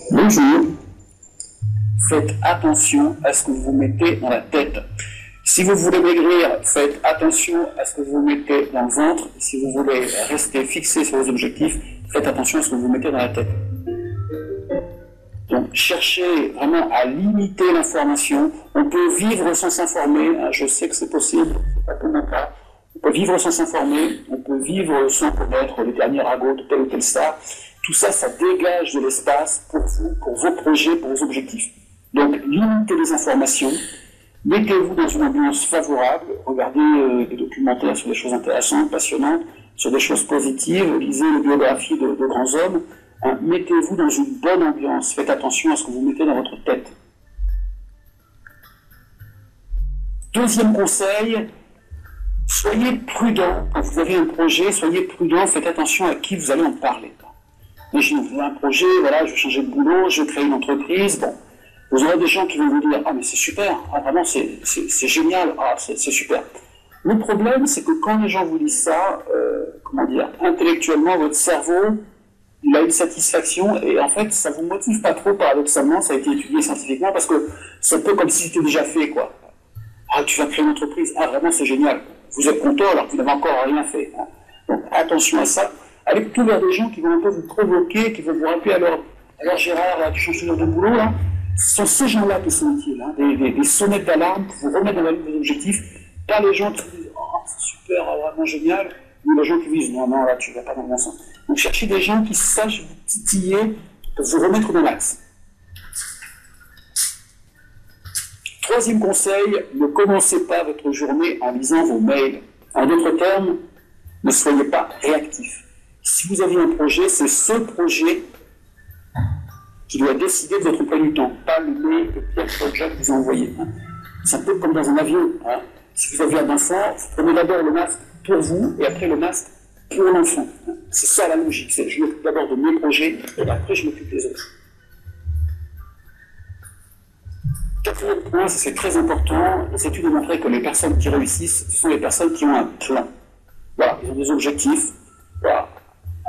Bonjour. Faites attention à ce que vous mettez dans la tête. Si vous voulez maigrir, faites attention à ce que vous mettez dans le ventre. Si vous voulez rester fixé sur vos objectifs, faites attention à ce que vous mettez dans la tête. Donc, cherchez vraiment à limiter l'information. On peut vivre sans s'informer. Je sais que c'est possible, c'est pas pour mon cas. On peut vivre sans s'informer. On peut vivre sans connaître les derniers ragots de telle ou telle star. Tout ça, ça dégage de l'espace pour vous, pour vos projets, pour vos objectifs. Donc, limitez les informations. Mettez-vous dans une ambiance favorable. Regardez des documentaires sur des choses intéressantes, passionnantes, sur des choses positives. Lisez les biographies de grands hommes. Mettez-vous dans une bonne ambiance. Faites attention à ce que vous mettez dans votre tête. Deuxième conseil, soyez prudent. Quand vous avez un projet, soyez prudent. Faites attention à qui vous allez en parler. Imaginez, vous avez un projet, voilà, je vais changer de boulot, je vais créer une entreprise. Bon, vous aurez des gens qui vont vous dire « Ah, mais c'est super, ah, vraiment, c'est génial, ah, c'est super ». Le problème, c'est que quand les gens vous disent ça, comment dire, intellectuellement, votre cerveau, il a une satisfaction et en fait, ça vous motive pas trop, paradoxalement, ça a été étudié scientifiquement, parce que c'est un peu comme si c'était déjà fait, quoi. Ah, tu vas créer une entreprise, ah, vraiment, c'est génial. Vous êtes content alors que vous n'avez encore rien fait. Hein. Donc, attention à ça. Allez plutôt vers des gens qui vont un peu vous provoquer, qui vont vous rappeler alors Gérard, là, tu changes de boulot, là. Ce sont ces gens-là qui sont utiles, hein, des sonnettes d'alarme pour vous remettre dans la ligne des objectifs, pas les gens qui disent « Oh, c'est super, vraiment génial », ou les gens qui disent « Non, non, là, tu vas pas dans le bon sens ». Donc, cherchez des gens qui sachent vous titiller pour vous remettre dans l'axe. Troisième conseil, ne commencez pas votre journée en lisant vos mails. En d'autres termes, ne soyez pas réactif. Si vous avez un projet, c'est ce projet qui doit décider de votre emploi du temps, pas le mail que Pierre Project vous a envoyé. Hein. C'est un peu comme dans un avion. Hein. Si vous avez un enfant, vous prenez d'abord le masque pour vous et après le masque pour l'enfant. Hein. C'est ça la logique. C'est je m'occupe d'abord de mes projets et après je m'occupe des autres. Quatrième point, c'est très important, les études ont montré que les personnes qui réussissent, ce sont les personnes qui ont un plan. Voilà, ils ont des objectifs. Voilà.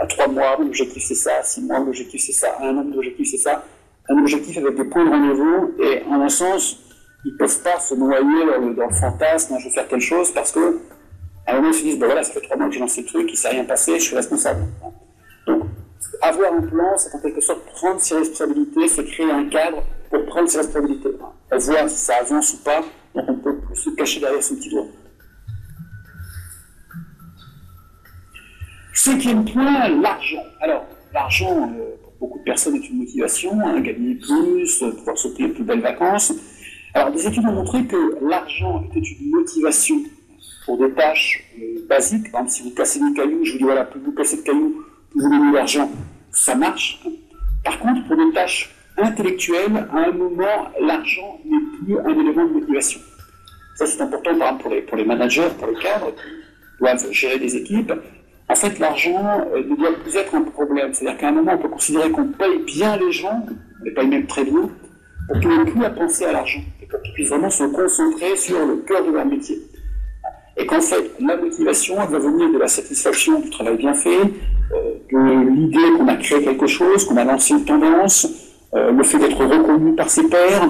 À 3 mois, l'objectif c'est ça, à 6 mois, l'objectif c'est ça, à 1 an, l'objectif c'est ça. Un objectif avec des points de rendez-vous, et en un sens, ils ne peuvent pas se noyer dans le fantasme, je vais faire telle chose, parce que, à un moment, ils se disent, ben voilà, ça fait 3 mois que j'ai lancé le truc, il ne s'est rien passé, je suis responsable. Donc, avoir un plan, c'est en quelque sorte prendre ses responsabilités, c'est créer un cadre pour prendre ses responsabilités. On voit si ça avance ou pas, donc on peut plus se cacher derrière son petit doigt. Cinquième point, l'argent. Alors, l'argent, pour beaucoup de personnes, est une motivation, hein, gagner plus, pouvoir se payer de plus belles vacances. Alors, des études ont montré que l'argent était une motivation pour des tâches basiques. Par exemple, si vous placez des cailloux, je vous dis voilà, plus vous placez de cailloux, plus vous gagnez de l'argent, ça marche. Par contre, pour des tâches intellectuelles, à un moment, l'argent n'est plus un élément de motivation. Ça, c'est important, par exemple, pour les managers, pour les cadres, qui doivent gérer des équipes. En fait, l'argent ne doit plus être un problème. C'est-à-dire qu'à un moment, on peut considérer qu'on paye bien les gens, on les paye même très bien, pour qu'ils n'aient plus à penser à l'argent, et pour qu'ils puissent vraiment se concentrer sur le cœur de leur métier. Et qu'en fait, la motivation, elle va venir de la satisfaction du travail bien fait, de l'idée qu'on a créé quelque chose, qu'on a lancé une tendance, le fait d'être reconnu par ses pairs.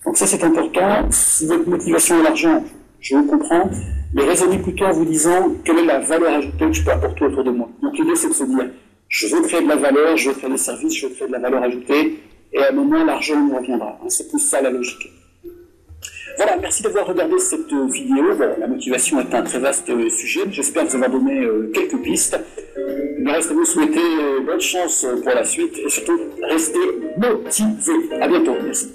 Donc ça, c'est important. Si votre motivation est l'argent, je vous comprends, mais raisonnez plutôt en vous disant quelle est la valeur ajoutée que je peux apporter autour de moi. Donc l'idée, c'est de se dire, je veux créer de la valeur, je veux créer des services, je veux créer de la valeur ajoutée, et à un moment, l'argent nous reviendra. C'est plus ça la logique. Voilà, merci d'avoir regardé cette vidéo. Bon, la motivation est un très vaste sujet, mais j'espère vous avoir donné quelques pistes. Il me reste à vous souhaiter bonne chance pour la suite, et surtout, restez motivés. À bientôt, merci.